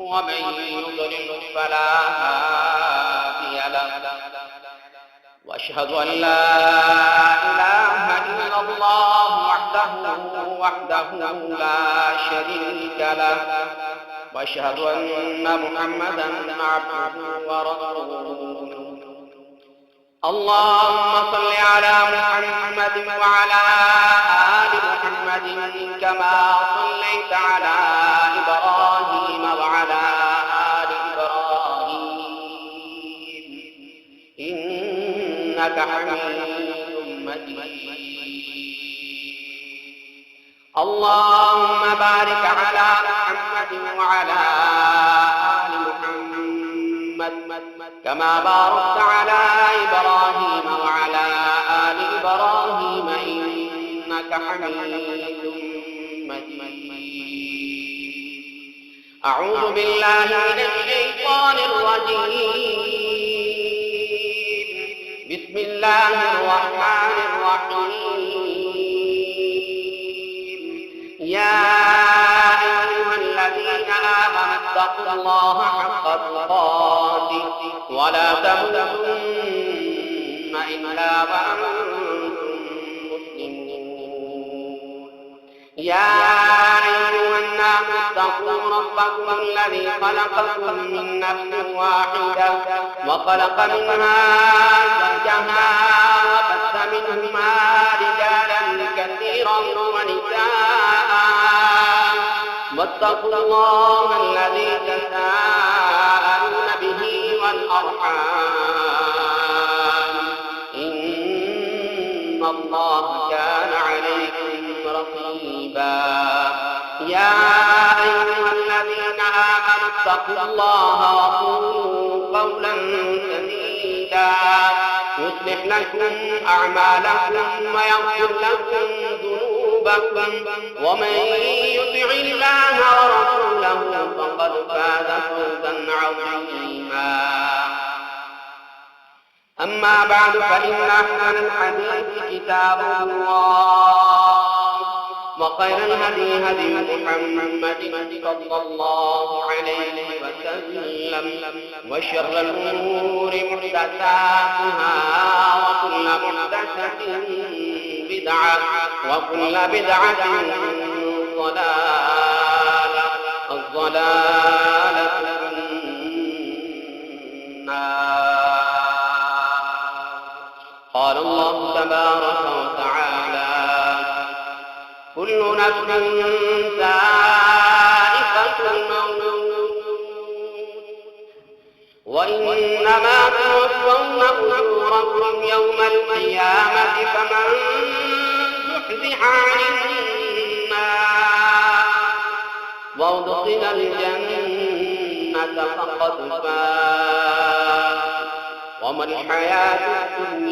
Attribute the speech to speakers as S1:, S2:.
S1: ومن يضلل فلا هادي له وأشهد أن لا إله إلا الله وحده لا شريك له وأشهد أن محمدا عبده ورسوله. اللهم صل على محمد وعلى آل محمد كما صليت على إبراهيم وعلى آل إبراهيم إنك حميد مجيد. اللهم بارك على محمد وعلى آل محمد كما باركت على إبراهيم وعلى آل إبراهيم إنك حميد مجيد. أعوذ بالله من الشيطان الرجيم. بسم الله الرحمن الرحيم. يا أيها الذين آمنوا اتقوا الله حق تقاته ولا تموتن إلا وأنتم مسلمون. يا أيها الناس اتقوا ربكم الذي خلقكم من نفس واحدة وخلق منها زوجها وبث منهما رجالا كثيرا ونساء واتقوا الله الذي تساءلون به والأرحام إن الله كان عليكم رقيبا. يا أيها الذين آمنوا اتقوا الله وقولوا قولا سديدا يصلح لكم أعمالكم ويغفر لكم ذنوبكم ومن يطع الله ورسوله فقد فاز فوزا عظيما. أما بعد فإن أحسن الحديث كتاب الله وخير الهدي هدي محمد صلى الله عليه وسلم وشر الأمور محدثاتها وكل محدثة بدعة وكل بدعة ضلالة الضلالة في النار. قال الله تبارك وتعالى كل نفس ذائقة الموت وإنما توفون أجوركم يوم القيامة فمن زحزح عن النار وأدخل الجنة فقد فاز وما الحياة الدنيا